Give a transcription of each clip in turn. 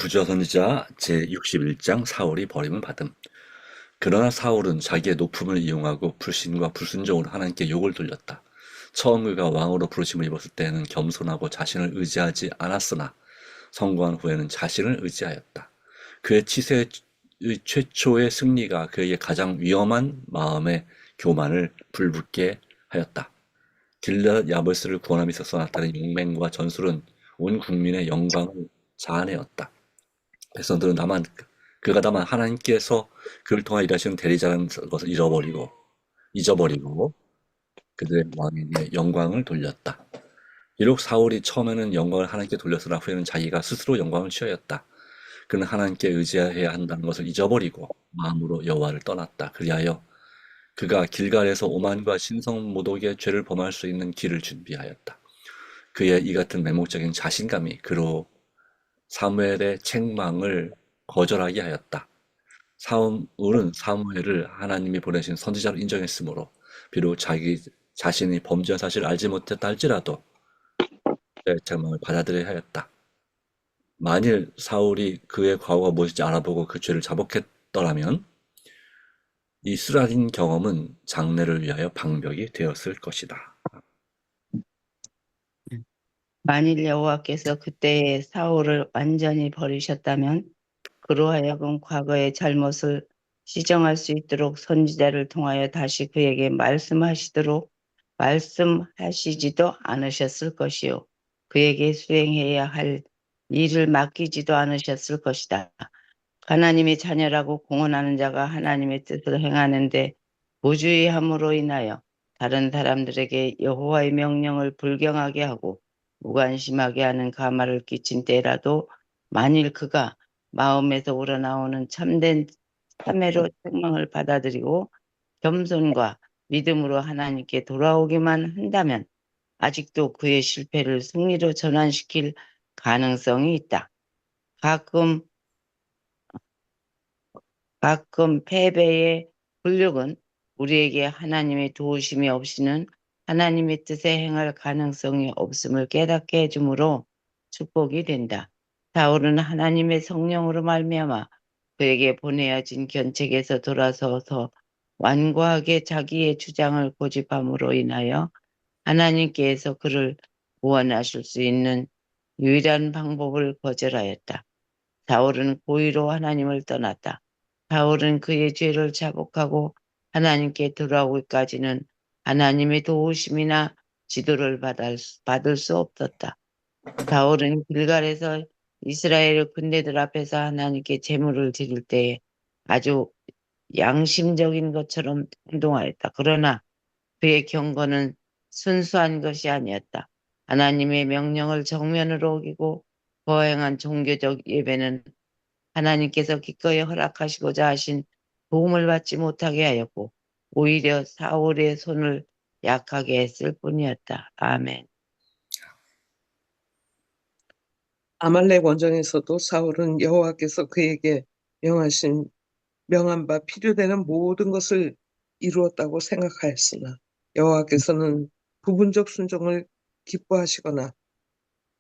부조선지자 제61장 사울이 버림을 받음. 그러나 사울은 자기의 높음을 이용하고 불신과 불순종으로 하나님께 욕을 돌렸다. 처음 그가 왕으로 부르심을 입었을 때에는 겸손하고 자신을 의지하지 않았으나 성공한 후에는 자신을 의지하였다. 그의 치세의 최초의 승리가 그에게 가장 위험한 마음의 교만을 불붙게 하였다. 길르앗 야베스를 구원함에 있어서 나타낸 용맹과 전술은 온 국민의 영광을 자아내었다. 백성들은 그가 다만 하나님께서 그를 통하 일하시는 대리자라는 것을 잊어버리고 그들의 왕에게 영광을 돌렸다. 비록 사울이 처음에는 영광을 하나님께 돌렸으나 후에는 자기가 스스로 영광을 취하였다. 그는 하나님께 의지해야 한다는 것을 잊어버리고 마음으로 여호와를 떠났다. 그리하여 그가 길갈에서 오만과 신성 모독의 죄를 범할 수 있는 길을 준비하였다. 그의 이 같은 맹목적인 자신감이 그로 사무엘의 책망을 거절하게 하였다. 사울은 사무엘을 하나님이 보내신 선지자로 인정했으므로 비록 자기 자신이 범죄한 사실을 알지 못했다 할지라도 그의 책망을 받아들여야 하였다. 만일 사울이 그의 과거가 무엇인지 알아보고 그 죄를 자복했더라면 이 쓰라린 경험은 장래를 위하여 방벽이 되었을 것이다. 만일 여호와께서 그때의 사울을 완전히 버리셨다면 그로 하여금 과거의 잘못을 시정할 수 있도록 선지자를 통하여 다시 그에게 말씀하시지도 않으셨을 것이요. 그에게 수행해야 할 일을 맡기지도 않으셨을 것이다. 하나님의 자녀라고 공언하는 자가 하나님의 뜻을 행하는데 무주의함으로 인하여 다른 사람들에게 여호와의 명령을 불경하게 하고 무관심하게 하는 가마를 끼친 때라도 만일 그가 마음에서 우러나오는 참된 참회로 책망을 받아들이고 겸손과 믿음으로 하나님께 돌아오기만 한다면 아직도 그의 실패를 승리로 전환시킬 가능성이 있다. 가끔 패배의 굴욕은 우리에게 하나님의 도우심이 없이는 하나님의 뜻에 행할 가능성이 없음을 깨닫게 해주므로 축복이 된다. 사울은 하나님의 성령으로 말미암아 그에게 보내어진 견책에서 돌아서서 완고하게 자기의 주장을 고집함으로 인하여 하나님께서 그를 구원하실 수 있는 유일한 방법을 거절하였다. 사울은 고의로 하나님을 떠났다. 사울은 그의 죄를 자복하고 하나님께 돌아오기까지는 하나님의 도우심이나 지도를 받을 수 없었다. 사울은 길갈에서 이스라엘 군대들 앞에서 하나님께 제물을 드릴 때에 아주 양심적인 것처럼 행동하였다. 그러나 그의 경건은 순수한 것이 아니었다. 하나님의 명령을 정면으로 어기고 거행한 종교적 예배는 하나님께서 기꺼이 허락하시고자 하신 도움을 받지 못하게 하였고 오히려 사울의 손을 약하게 했을 뿐이었다. 아멘. 아말렉 원정에서도 사울은 여호와께서 그에게 명한 바 필요되는 모든 것을 이루었다고 생각하였으나 여호와께서는 부분적 순종을 기뻐하시거나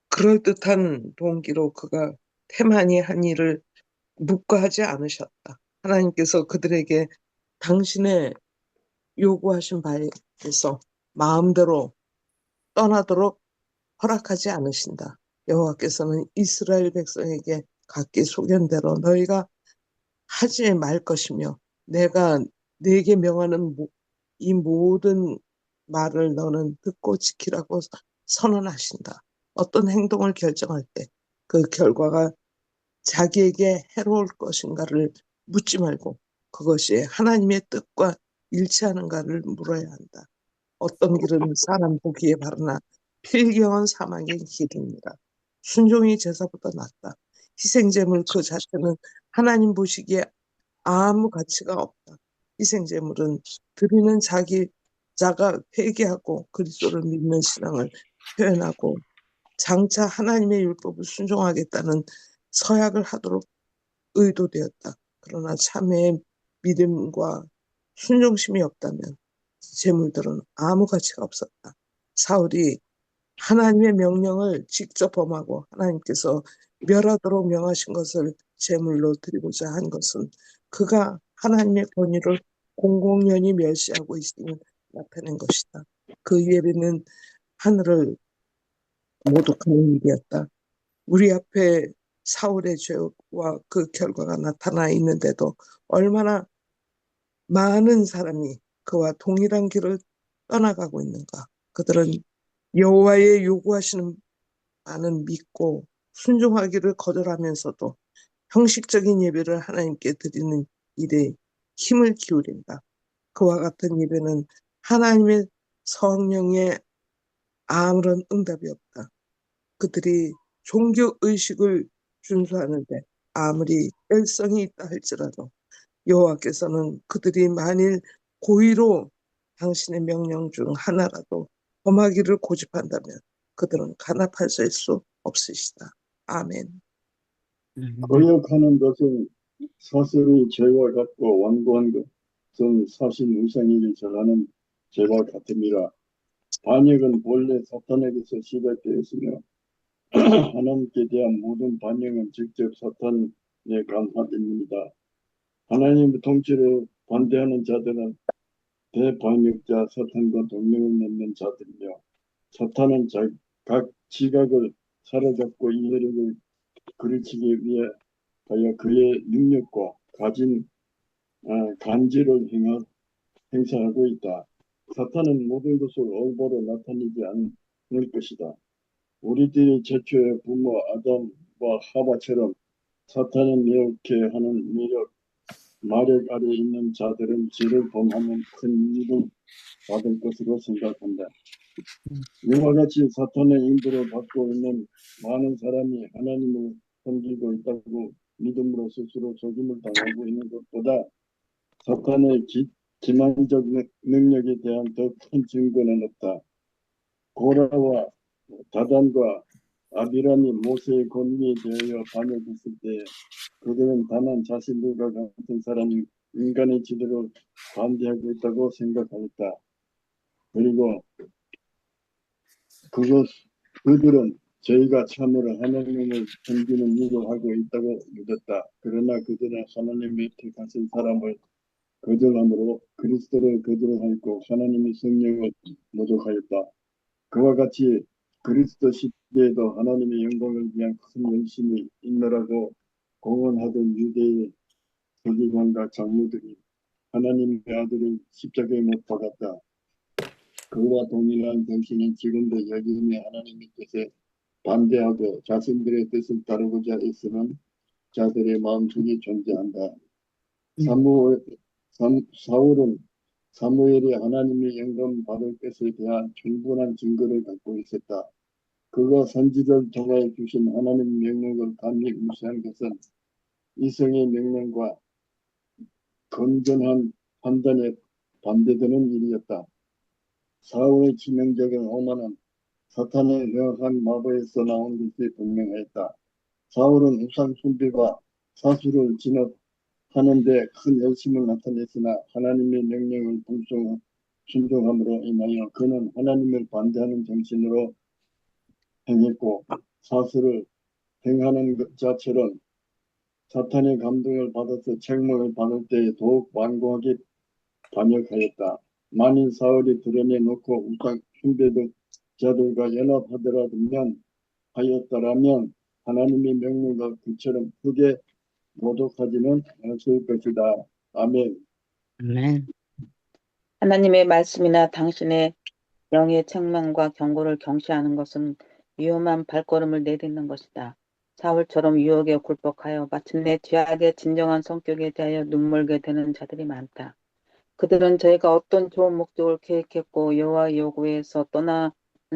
그럴듯한 동기로 그가 태만히 한 일을 묵과하지 않으셨다. 하나님께서 그들에게 당신의 요구하신 바에서 마음대로 떠나도록 허락하지 않으신다. 여호와께서는 이스라엘 백성에게 각기 소견대로 너희가 하지 말 것이며 내가 네게 명하는 이 모든 말을 너는 듣고 지키라고 선언하신다. 어떤 행동을 결정할 때 그 결과가 자기에게 해로울 것인가를 묻지 말고 그것이 하나님의 뜻과 일치하는가를 물어야 한다. 어떤 길은 사람 보기에 바르나 필경은 사망의 길입니다. 순종이 제사보다 낫다. 희생제물 그 자체는 하나님 보시기에 아무 가치가 없다. 희생제물은 드리는 자가 회개하고 그리스도를 믿는 신앙을 표현하고 장차 하나님의 율법을 순종하겠다는 서약을 하도록 의도되었다. 그러나 참회의 믿음과 순종심이 없다면 제물들은 아무 가치가 없었다. 사울이 하나님의 명령을 직접 범하고 하나님께서 멸하도록 명하신 것을 제물로 드리고자 한 것은 그가 하나님의 권위를 공공연히 멸시하고 있음을 나타낸 것이다. 그 예배는 하늘을 모독하는 일이었다. 우리 앞에 사울의 죄와 그 결과가 나타나 있는데도 얼마나 많은 사람이 그와 동일한 길을 떠나가고 있는가. 그들은 여호와의 요구하시는 바는 믿고 순종하기를 거절하면서도 형식적인 예배를 하나님께 드리는 일에 힘을 기울인다. 그와 같은 예배는 하나님의 성령의 아무런 응답이 없다. 그들이 종교의식을 준수하는데 아무리 열성이 있다 할지라도 여호와께서는 그들이 만일 고의로 당신의 명령 중 하나라도 범하기를 고집한다면 그들은 간합할 수 없으시다. 아멘. 거역하는 것은 사슬이 죄와 같고 완고한 것은 사실 우상에게 절하는 죄와 같음이라. 반역은 본래 사탄에게서 시작되었으며 하나님께 대한 모든 반역은 직접 사탄에 간합입니다. 하나님의 통치를 반대하는 자들은 대반역자 사탄과 동맹을 맺는 자들이며 사탄은 각 지각을 사로잡고 이해력을 그르치기 위해 하여 그의 능력과 가진 간지를 행사하고 있다. 사탄은 모든 것을 올바로 나타내지 않을 것이다. 우리들이 최초의 부모 아담과 하와처럼 사탄의 매혹케 하는 마력 아래 있는 자들은 죄를 범하면 큰 일을 받을 것으로 생각한다. 이와 같이 사탄의 인도를 받고 있는 많은 사람이 하나님을 섬기고 있다고 믿음으로 스스로 속임을 당하고 있는 것보다 사탄의 기만적 능력에 대한 더 큰 증거는 없다. 고라와 다단과 아비람이 모세의 권위에 대하여 반역했을 때 그들은 다만 자신들과 같은 사람이 인간의 지도를 반대하고 있다고 생각하였다. 그리고 그들은 저희가 참으로 하나님을 섬기는 일을 하고 있다고 믿었다. 그러나 그들은 하나님의 택하신 사람을 거절함으로 그리스도를 거절하였고 하나님의 성령을 모독하였다. 그와 같이 그리스도 시대에도 하나님의 영광을 위한 큰 열심이 있노라고 공언하던 유대의 서기관과 장로들이 하나님의 아들을 십자가에 못 박았다. 그와 동일한 정신은 지금도 여전히 하나님의 뜻에 반대하고 자신들의 뜻을 따르고자 애쓰는 자들의 마음속에 존재한다. 사울은 사무엘이 하나님의 영광 받을 것에 대한 충분한 증거를 갖고 있었다. 그가 선지자를 통하여 주신 하나님의 명령을 감히 무시한 것은 이성의 명령과 건전한 판단에 반대되는 일이었다. 사울의 치명적인 오만은 사탄의 명확한 마법에서 나온 것이 분명했다. 사울은 우상 숭배와 사수를 진압하는데 큰 열심을 나타냈으나 하나님의 명령을 순종함으로 인하여 그는 하나님을 반대하는 정신으로 행했고 사수를 행하는 것 자처럼 사탄의 감동을 받아서 책망을 받을 때에 더욱 완고하게 반역하였다. 만일 사울이 드러내놓고 우상 숭배자들과 하였더라면 하나님의 명령과 그처럼 크게 모독하지는 않았을 것이다. 아멘. 아멘. 하나님의 말씀이나 당신의 영의 책망과 경고를 경시하는 것은 위험한 발걸음을 내딛는 것이다. 사울처럼 유혹에 굴복하여 마침내 죄악의 진정한 성격에 대하여 눈멀게 되는 자들이 많다. 그들은 저희가 어떤 좋은 목적을 계획했고 여호와의 요구에서 떠나는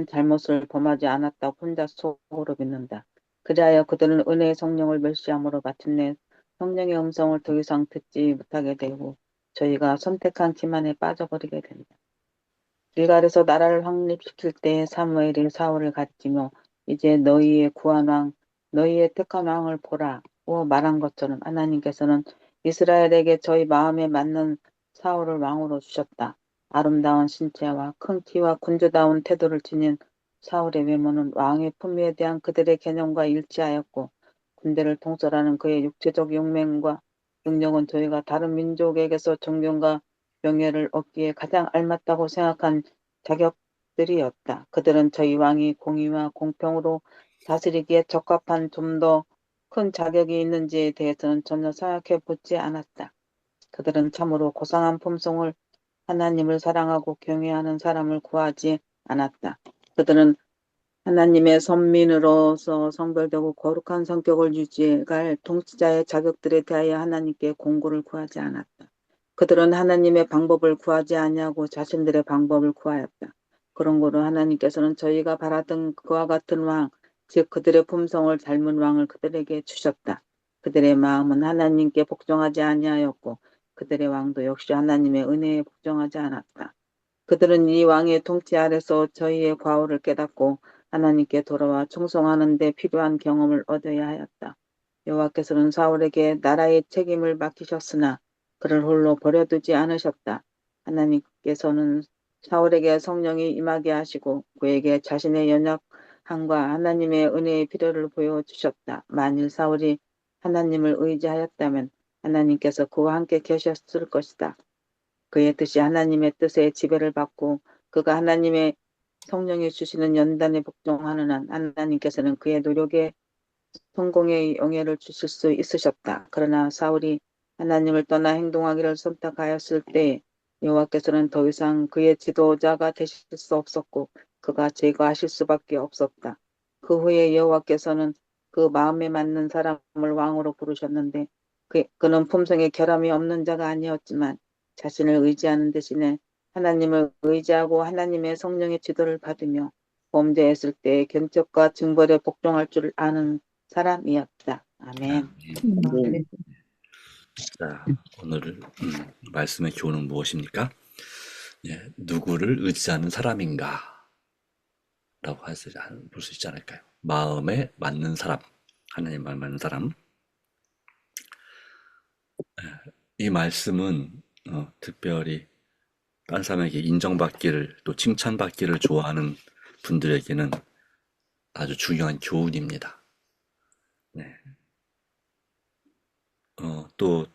잘못을 범하지 않았다고 혼자 속으로 믿는다. 그리하여 그들은 은혜의 성령을 멸시함으로 마침내 성령의 음성을 더 이상 듣지 못하게 되고 저희가 선택한 기만에 빠져버리게 된다. 길갈에서 나라를 확립시킬 때 사무엘이 사울을 가리키며 이제 너희의 구한 왕, 너희의 택한 왕을 보라고 말한 것처럼 하나님께서는 이스라엘에게 저희 마음에 맞는 사울을 왕으로 주셨다. 아름다운 신체와 큰 키와 군주다운 태도를 지닌 사울의 외모는 왕의 품위에 대한 그들의 개념과 일치하였고 군대를 통솔하는 그의 육체적 용맹과 능력은 저희가 다른 민족에게서 존경과 명예를 얻기에 가장 알맞다고 생각한 자격들이었다. 그들은 저희 왕이 공의와 공평으로 다스리기에 적합한 좀 더 큰 자격이 있는지에 대해서는 전혀 생각해 보지 않았다. 그들은 참으로 고상한 품성을 하나님을 사랑하고 경외하는 사람을 구하지 않았다. 그들은 하나님의 선민으로서 성별되고 거룩한 성격을 유지해갈 통치자의 자격들에 대하여 하나님께 공고를 구하지 않았다. 그들은 하나님의 방법을 구하지 아니하고 자신들의 방법을 구하였다. 그런 거로 하나님께서는 저희가 바라던 그와 같은 왕, 즉 그들의 품성을 닮은 왕을 그들에게 주셨다. 그들의 마음은 하나님께 복종하지 아니하였고 그들의 왕도 역시 하나님의 은혜에 복종하지 않았다. 그들은 이 왕의 통치 아래서 저희의 과오를 깨닫고 하나님께 돌아와 충성하는 데 필요한 경험을 얻어야 하였다. 여호와께서는 사울에게 나라의 책임을 맡기셨으나 그를 홀로 버려두지 않으셨다. 하나님께서는 사울에게 성령이 임하게 하시고 그에게 자신의 연약함과 하나님의 은혜의 필요를 보여주셨다. 만일 사울이 하나님을 의지하였다면 하나님께서 그와 함께 계셨을 것이다. 그의 뜻이 하나님의 뜻에 지배를 받고 그가 하나님의 성령이 주시는 연단에 복종하는 한 하나님께서는 그의 노력에 성공의 영예를 주실 수 있으셨다. 그러나 사울이 하나님을 떠나 행동하기를 선택하였을 때 여호와께서는 더 이상 그의 지도자가 되실 수 없었고 그가 제거하실 수밖에 없었다. 그 후에 여호와께서는 그 마음에 맞는 사람을 왕으로 부르셨는데 그는 품성에 결함이 없는 자가 아니었지만 자신을 의지하는 대신에 하나님을 의지하고 하나님의 성령의 지도를 받으며 범죄했을 때 견책과 징벌에 복종할 줄 아는 사람이었다. 아멘. 네. 자, 오늘 말씀의 교훈은 무엇입니까? 예, 누구를 의지하는 사람인가? 라고 볼 수 있지 않을까요? 마음에 맞는 사람, 하나님 말 맞는 사람. 이 말씀은 특별히 딴 사람에게 인정받기를 또 칭찬받기를 좋아하는 분들에게는 아주 중요한 교훈입니다. 네. 또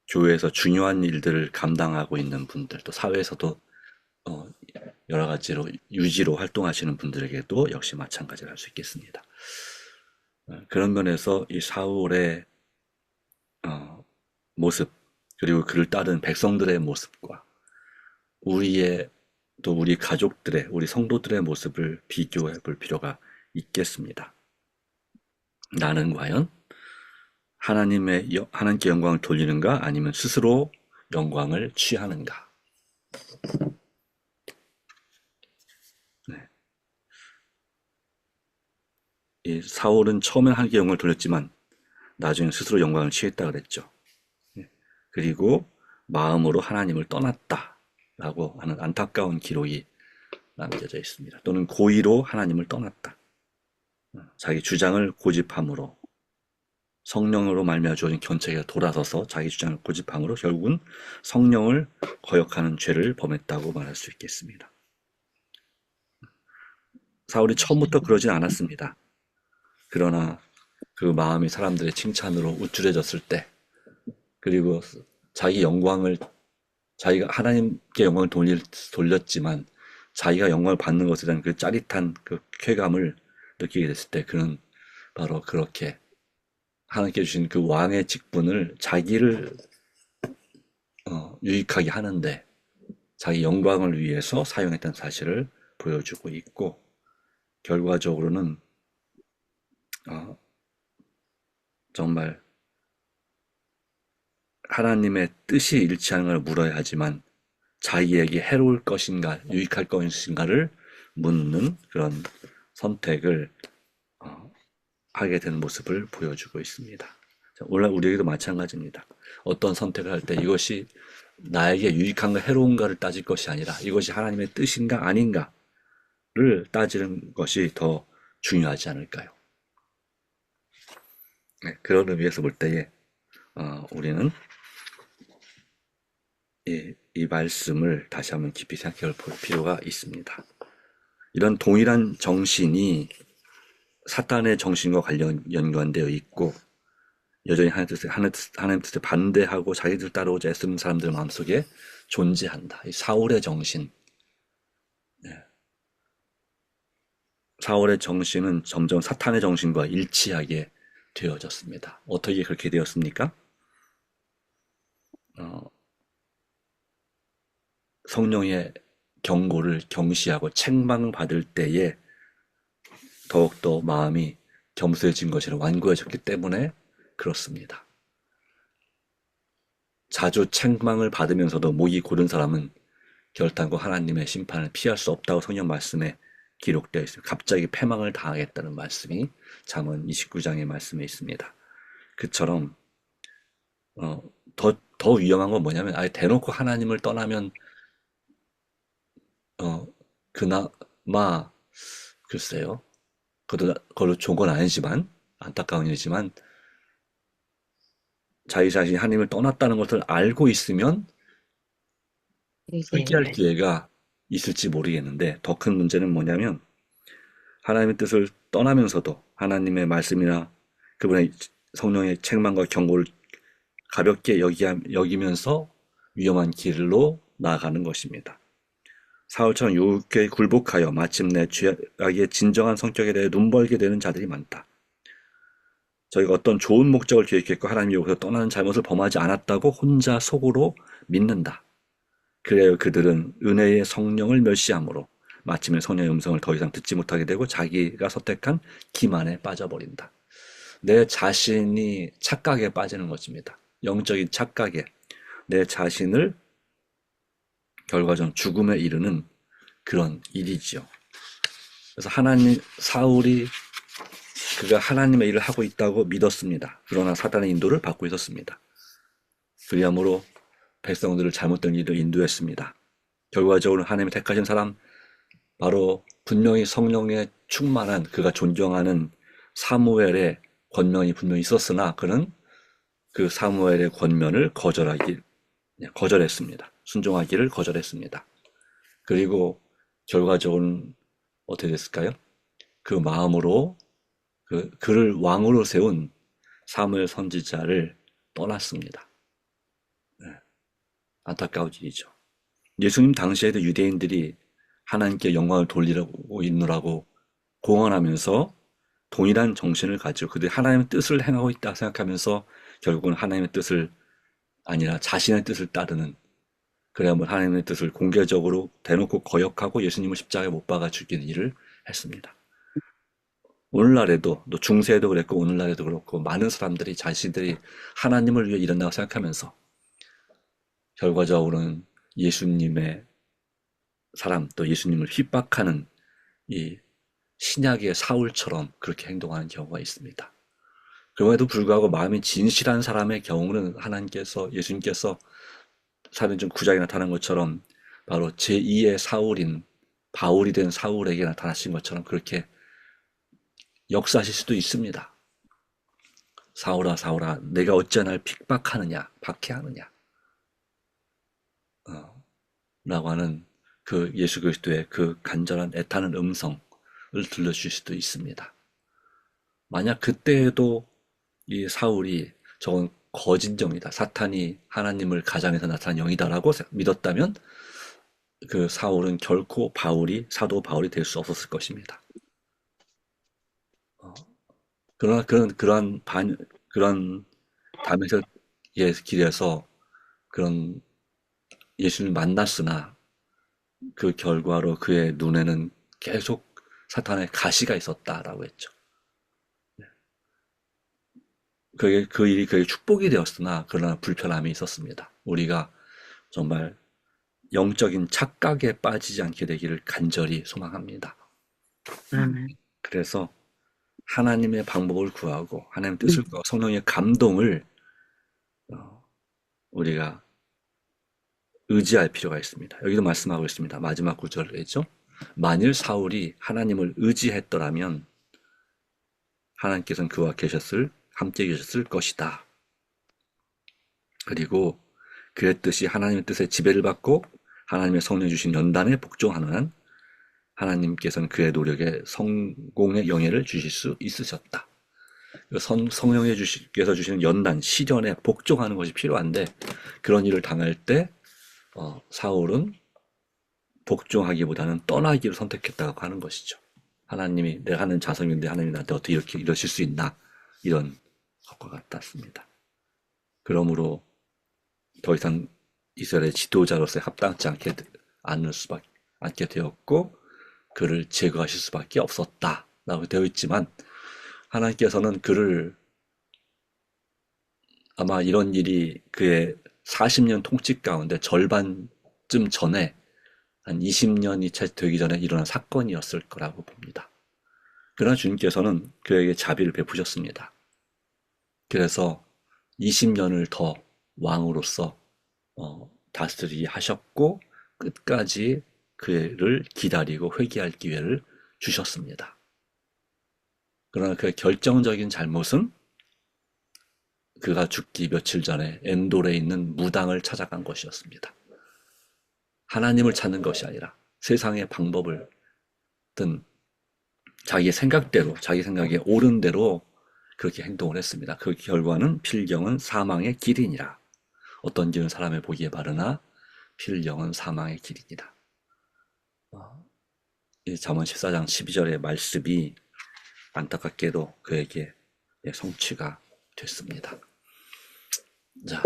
교회에서 중요한 일들을 감당하고 있는 분들, 또 사회에서도 여러 가지로 유지로 활동하시는 분들에게도 역시 마찬가지를 할 수 있겠습니다. 그런 면에서 이 사울의 모습, 그리고 그를 따른 백성들의 모습과 또 우리 가족들의, 우리 성도들의 모습을 비교해 볼 필요가 있겠습니다. 나는 과연 하나님께 영광을 돌리는가, 아니면 스스로 영광을 취하는가? 네. 이 사울은 처음엔 하나님께 영광을 돌렸지만 나중에 스스로 영광을 취했다 그랬죠. 그리고 마음으로 하나님을 떠났다라고 하는 안타까운 기록이 남겨져 있습니다. 또는 고의로 하나님을 떠났다. 자기 주장을 고집함으로, 성령으로 말미암아 주어진 견책에 돌아서서 자기 주장을 고집함으로 결국은 성령을 거역하는 죄를 범했다고 말할 수 있겠습니다. 사울이 처음부터 그러진 않았습니다. 그러나 그 마음이 사람들의 칭찬으로 우쭐해졌을 때, 그리고 자기가 하나님께 영광을 돌렸지만 자기가 영광을 받는 것에 대한 그 짜릿한 그 쾌감을 느끼게 됐을 때, 그는 바로 그렇게 하나님께 주신 그 왕의 직분을 자기를 유익하게 하는데 자기 영광을 위해서 사용했다는 사실을 보여주고 있고, 결과적으로는 정말 하나님의 뜻이 일치하는 걸 물어야 하지만 자기에게 해로울 것인가 유익할 것인가를 묻는 그런 선택을 하게 되는 모습을 보여주고 있습니다. 오늘 우리에게도 마찬가지입니다. 어떤 선택을 할 때 이것이 나에게 유익한가 해로운가를 따질 것이 아니라 이것이 하나님의 뜻인가 아닌가를 따지는 것이 더 중요하지 않을까요? 네, 그런 의미에서 볼 때에 우리는 이 말씀을 다시 한번 깊이 생각해 볼 필요가 있습니다. 이런 동일한 정신이 사탄의 정신과 연관되어 있고 여전히 하나님 뜻에 반대하고 자기들 따라오자 애쓰는 사람들 마음속에 존재한다. 이 사울의 정신. 사울의 정신은 점점 사탄의 정신과 일치하게 되어졌습니다. 어떻게 그렇게 되었습니까? 성령의 경고를 경시하고 책망받을 때에 더욱더 마음이 겸손해진 것이라 완고해졌기 때문에 그렇습니다. 자주 책망을 받으면서도 목이 고른 사람은 결단코 하나님의 심판을 피할 수 없다고 성경 말씀에 기록되어 있습니다. 갑자기 패망을 당하겠다는 말씀이 잠언 29장의 말씀에 있습니다. 그처럼 더 위험한 건 뭐냐면 아예 대놓고 하나님을 떠나면 그나마 글쎄요. 그걸로 좋은 건 아니지만 안타까운 일이지만 자기 자신이 하나님을 떠났다는 것을 알고 있으면 회개할 기회가 있을지 모르겠는데 더 큰 문제는 뭐냐면 하나님의 뜻을 떠나면서도 하나님의 말씀이나 그분의 성령의 책망과 경고를 가볍게 여기면서 위험한 길로 나아가는 것입니다. 사울처럼 유혹에 굴복하여 마침내 죄악의 진정한 성격에 대해 눈벌게 되는 자들이 많다. 저희가 어떤 좋은 목적을 기획했고 하나님이 여기서 떠나는 잘못을 범하지 않았다고 혼자 속으로 믿는다. 그래야 그들은 은혜의 성령을 멸시함으로 마침내 성령의 음성을 더 이상 듣지 못하게 되고 자기가 선택한 기만에 빠져버린다. 내 자신이 착각에 빠지는 것입니다. 영적인 착각에 내 자신을 결과적으로 죽음에 이르는 그런 일이지요. 그래서 사울이 그가 하나님의 일을 하고 있다고 믿었습니다. 그러나 사단의 인도를 받고 있었습니다. 그리함으로 백성들을 잘못된 길로 인도했습니다. 결과적으로 하나님이 택하신 사람, 바로 분명히 성령에 충만한 그가 존경하는 사무엘의 권면이 분명히 있었으나 그는 그 사무엘의 권면을 거절했습니다. 순종하기를 거절했습니다. 그리고 결과적으로는 어떻게 됐을까요? 그 마음으로 그를 왕으로 세운 사무엘 선지자를 떠났습니다. 안타까운 일이죠. 예수님 당시에도 유대인들이 하나님께 영광을 돌리고 있느라고 공언하면서 동일한 정신을 가지고 그들이 하나님의 뜻을 행하고 있다 생각하면서 결국은 하나님의 뜻을 아니라 자신의 뜻을 따르는, 그래야만 하나님의 뜻을 공개적으로 대놓고 거역하고 예수님을 십자가에 못 박아 죽이는 일을 했습니다. 오늘날에도, 또 중세에도 그랬고 오늘날에도 그렇고 많은 사람들이 자신들이 하나님을 위해 일한다고 생각하면서 결과적으로는 예수님의 사람, 또 예수님을 핍박하는 이 신약의 사울처럼 그렇게 행동하는 경우가 있습니다. 그럼에도 불구하고 마음이 진실한 사람의 경우는 예수님께서 사도행전 9장에 나타난 것처럼 바로 제2의 사울인 바울이 된 사울에게 나타나신 것처럼 그렇게 역사하실 수도 있습니다. 사울아 사울아 내가 어찌 날 핍박하느냐 박해하느냐 라고 하는 그 예수 그리스도의 그 간절한 애타는 음성을 들려주실 수도 있습니다. 만약 그때에도 이 사울이 저건 거짓 영이다, 사탄이 하나님을 가장해서 나타난 영이다라고 믿었다면 그 사울은 결코 사도 바울이 될 수 없었을 것입니다. 그러나 그런 다메섹의 길에서 그런 예수님을 만났으나 그 결과로 그의 눈에는 계속 사탄의 가시가 있었다라고 했죠. 그 일이 그에게 축복이 되었으나 그러나 불편함이 있었습니다. 우리가 정말 영적인 착각에 빠지지 않게 되기를 간절히 소망합니다. 그래서 하나님의 방법을 구하고 하나님의 뜻을 구하고 성령의 감동을 우리가 의지할 필요가 있습니다. 여기도 말씀하고 있습니다. 마지막 구절이죠. 만일 사울이 하나님을 의지했더라면 하나님께서는 그와 함께 계셨을 것이다. 그리고 그의 뜻이 하나님의 뜻에 지배를 받고 하나님의 성령 주신 연단에 복종하는 한 하나님께서는 그의 노력에 성공의 영예를 주실 수 있으셨다. 성령께서 주시는 연단, 시련에 복종하는 것이 필요한데 그런 일을 당할 때 사울은 복종하기보다는 떠나기를 선택했다고 하는 것이죠. 하나님이 내가 하는 자성인데 하나님이 나한테 어떻게 이렇게 이러실 수 있나 이런 것과 같았습니다. 그러므로 더 이상 이스라엘의 지도자로서 합당치 않게 되었고 그를 제거하실 수밖에 없었다라고 되어 있지만 하나님께서는 그를 아마 이런 일이 그의 40년 통치 가운데 절반쯤 전에 한 20년이 채 되기 전에 일어난 사건이었을 거라고 봅니다. 그러나 주님께서는 그에게 자비를 베푸셨습니다. 그래서 20년을 더 왕으로서 다스리게 하셨고 끝까지 그를 기다리고 회개할 기회를 주셨습니다. 그러나 그의 결정적인 잘못은 그가 죽기 며칠 전에 엔돌에 있는 무당을 찾아간 것이었습니다. 하나님을 찾는 것이 아니라 세상의 방법을 든 자기의 생각대로 자기 생각에 옳은 대로 그렇게 행동을 했습니다. 그 결과는 필경은 사망의 길이니라. 어떤 길은 사람의 보기에 바르나 필경은 사망의 길이니라. 잠언 14장 12절의 말씀이 안타깝게도 그에게 성취가 됐습니다. 자,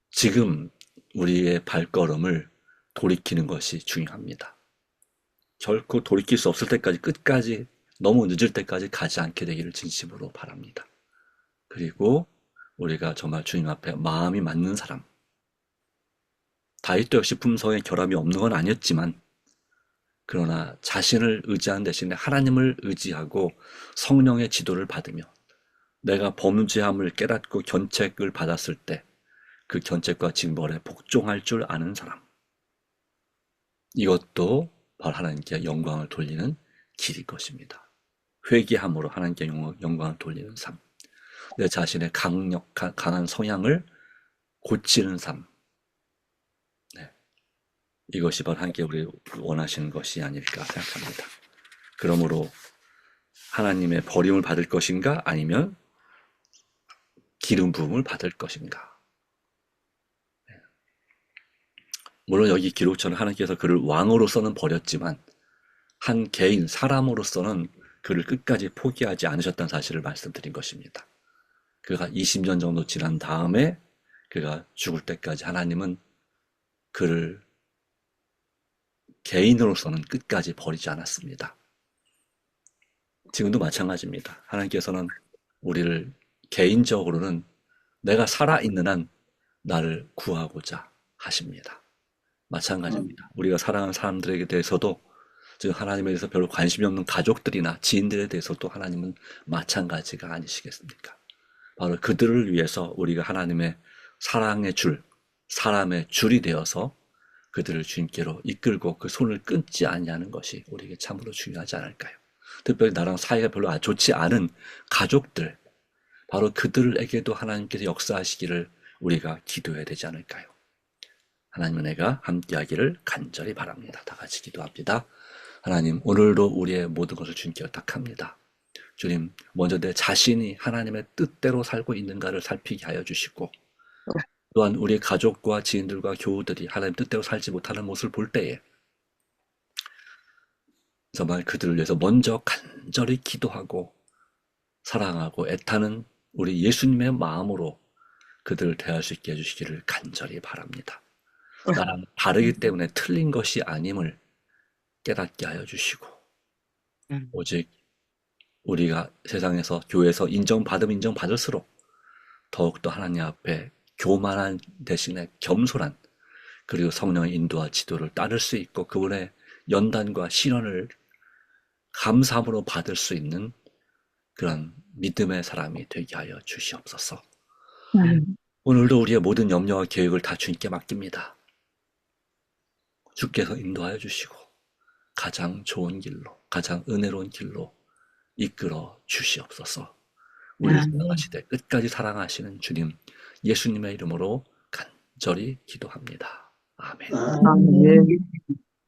지금 우리의 발걸음을 돌이키는 것이 중요합니다. 결코 돌이킬 수 없을 때까지 끝까지 너무 늦을 때까지 가지 않게 되기를 진심으로 바랍니다. 그리고 우리가 정말 주님 앞에 마음이 맞는 사람, 다윗도 역시 품성에 결함이 없는 건 아니었지만 그러나 자신을 의지하는 대신에 하나님을 의지하고 성령의 지도를 받으며 내가 범죄함을 깨닫고 견책을 받았을 때 그 견책과 징벌에 복종할 줄 아는 사람, 이것도 바로 하나님께 영광을 돌리는 길일 것입니다. 회개함으로 하나님께 영광을 돌리는 삶, 내 자신의 강한 성향을 고치는 삶, 이것이 바로 하나님께 우리 원하시는 것이 아닐까 생각합니다. 그러므로 하나님의 버림을 받을 것인가 아니면 기름 부음을 받을 것인가. 물론 여기 기록처럼 하나님께서 그를 왕으로서는 버렸지만 한 개인 사람으로서는 그를 끝까지 포기하지 않으셨다는 사실을 말씀드린 것입니다. 그가 20년 정도 지난 다음에 그가 죽을 때까지 하나님은 그를 개인으로서는 끝까지 버리지 않았습니다. 지금도 마찬가지입니다. 하나님께서는 우리를 개인적으로는 내가 살아있는 한 나를 구하고자 하십니다. 마찬가지입니다. 우리가 사랑하는 사람들에게 대해서도 즉 하나님에 대해서 별로 관심이 없는 가족들이나 지인들에 대해서도 하나님은 마찬가지가 아니시겠습니까? 바로 그들을 위해서 우리가 하나님의 사랑의 줄, 사람의 줄이 되어서 그들을 주님께로 이끌고 그 손을 끊지 아니하는 것이 우리에게 참으로 중요하지 않을까요? 특별히 나랑 사이가 별로 좋지 않은 가족들, 바로 그들에게도 하나님께서 역사하시기를 우리가 기도해야 되지 않을까요? 하나님은 내가 함께하기를 간절히 바랍니다. 다 같이 기도합니다. 하나님, 오늘도 우리의 모든 것을 주님께 의탁합니다. 주님, 먼저 내 자신이 하나님의 뜻대로 살고 있는가를 살피게 하여 주시고 또한 우리 가족과 지인들과 교우들이 하나님 뜻대로 살지 못하는 모습을 볼 때에 정말 그들을 위해서 먼저 간절히 기도하고 사랑하고 애타는 우리 예수님의 마음으로 그들을 대할 수 있게 해주시기를 간절히 바랍니다. 나랑 다르기 때문에 틀린 것이 아님을 깨닫게 하여 주시고 오직 우리가 세상에서 교회에서 인정받을수록 더욱더 하나님 앞에 교만한 대신에 겸손한 그리고 성령의 인도와 지도를 따를 수 있고 그분의 연단과 시련을 감사함으로 받을 수 있는 그런 믿음의 사람이 되게 하여 주시옵소서. 오늘도 우리의 모든 염려와 계획을 다 주님께 맡깁니다. 주께서 인도하여 주시고 가장 좋은 길로, 가장 은혜로운 길로 이끌어 주시옵소서. 우리를 사랑하시되 끝까지 사랑하시는 주님 예수님의 이름으로 간절히 기도합니다. 아멘. 아멘.